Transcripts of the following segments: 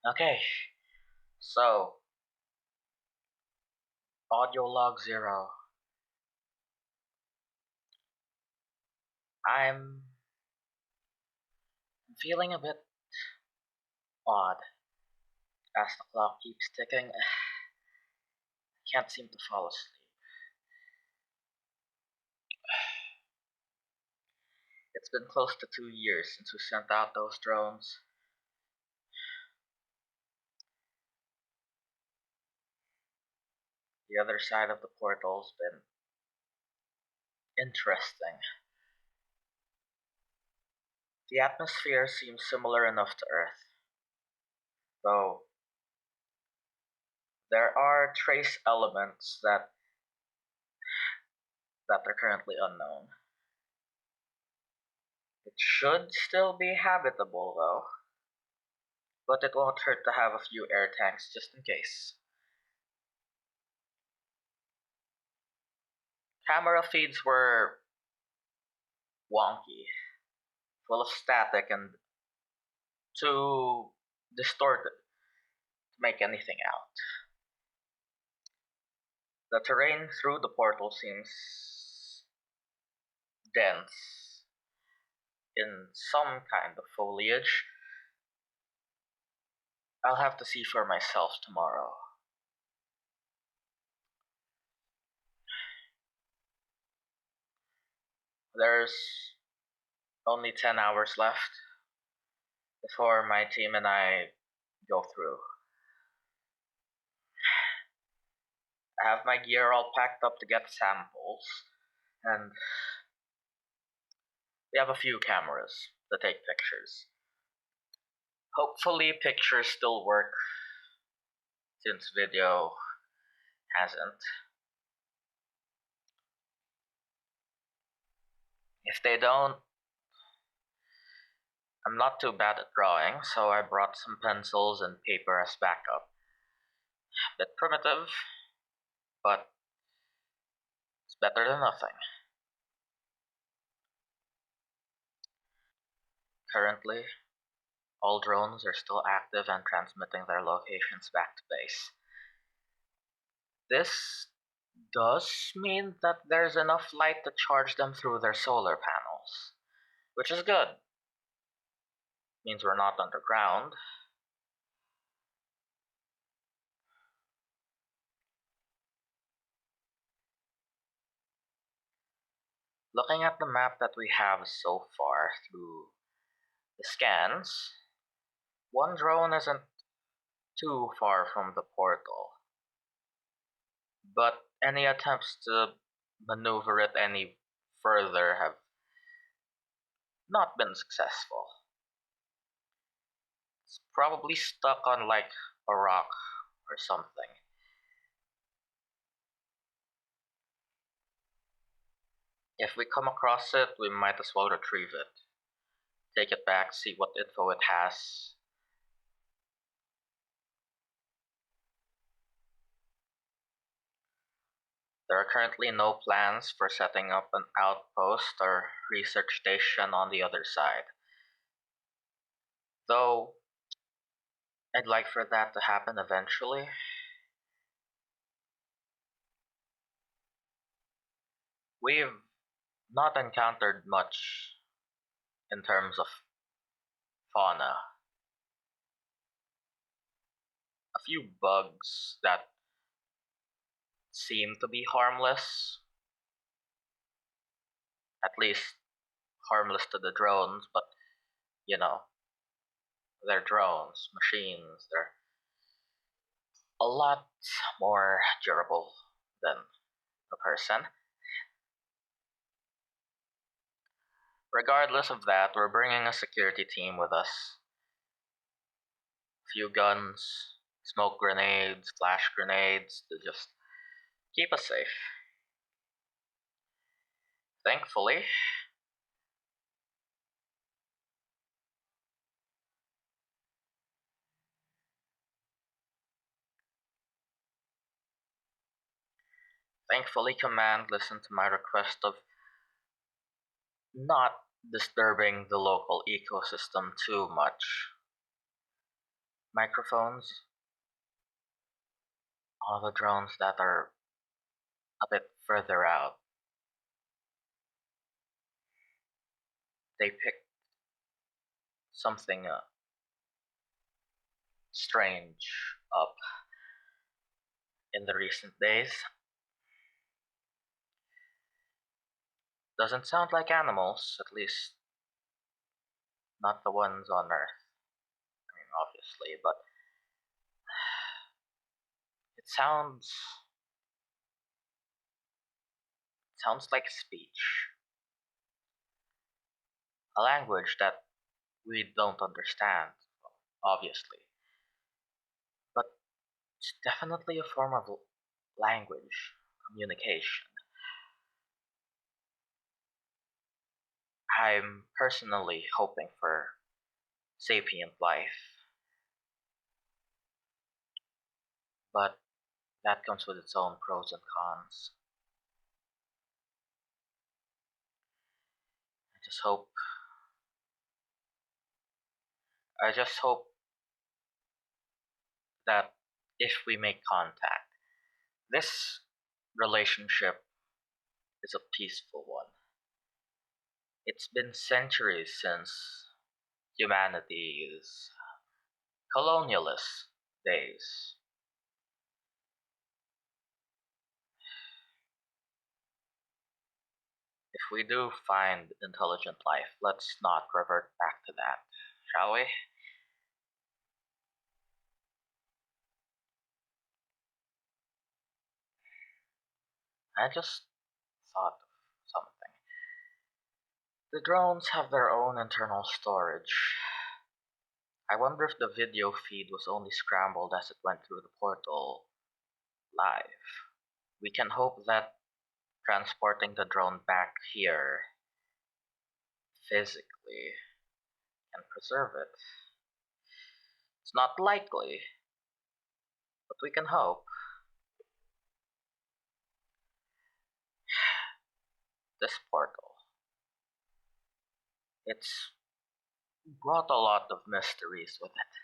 Okay, so audio log 0. I'm feeling a bit odd as the clock keeps ticking. I can't seem to fall asleep. It's been close to 2 years since we sent out those drones. The other side of the portal's been interesting. The atmosphere seems similar enough to Earth, though there are trace elements that are currently unknown. It should still be habitable though, but it won't hurt to have a few air tanks just in case. Camera feeds were wonky, full of static and too distorted to make anything out. The terrain through the portal seems dense in some kind of foliage. I'll have to see for myself tomorrow. There's only 10 hours left before my team and I go through. I have my gear all packed up to get samples, and we have a few cameras to take pictures. Hopefully pictures still work since video hasn't. If they don't, I'm not too bad at drawing, so I brought some pencils and paper as backup. Bit primitive, but it's better than nothing. Currently, all drones are still active and transmitting their locations back to base. This does mean that there's enough light to charge them through their solar panels, which is good. Means we're not underground. Looking at the map that we have so far through the scans, one drone isn't too far from the portal, but any attempts to maneuver it any further have not been successful. It's probably stuck on like a rock or something. If we come across it, we might as well retrieve it. Take it back, see what info it has. There are currently no plans for setting up an outpost or research station on the other side. Though, I'd like for that to happen eventually. We've not encountered much in terms of fauna. A few bugs that seem to be harmless, at least harmless to the drones, but you know, they're drones, machines, they're a lot more durable than a person. Regardless of that, we're bringing a security team with us. A few guns, smoke grenades, flash grenades to just keep us safe. Thankfully, Command listened to my request of not disturbing the local ecosystem too much. microphones, all the drones that are a bit further out, they pick something strange up in the recent days. Doesn't sound like animals, at least not the ones on Earth. I mean, obviously, but it sounds like speech, a language that we don't understand, obviously, but it's definitely a form of language, communication. I'm personally hoping for sapient life, but that comes with its own pros and cons. I just hope, I just hope that if we make contact, this relationship is a peaceful one. It's been centuries since humanity's colonialist days. If we do find intelligent life, let's not revert back to that, shall we? I just thought of something. The drones have their own internal storage. I wonder if the video feed was only scrambled as it went through the portal live. We can hope that transporting the drone back here physically can preserve it. It's not likely, but we can hope. This portal, it's brought a lot of mysteries with it,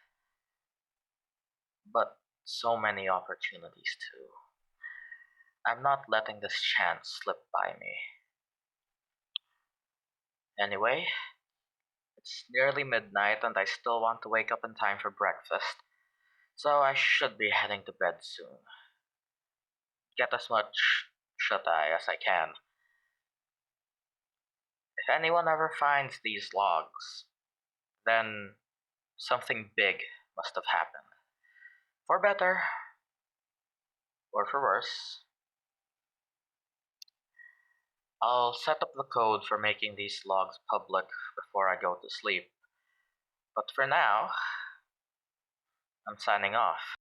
but so many opportunities too. I'm not letting this chance slip by me. Anyway, it's nearly midnight and I still want to wake up in time for breakfast, so I should be heading to bed soon. Get as much shut eye as I can. If anyone ever finds these logs, then something big must have happened. For better, or for worse. I'll set up the code for making these logs public before I go to sleep. But for now, I'm signing off.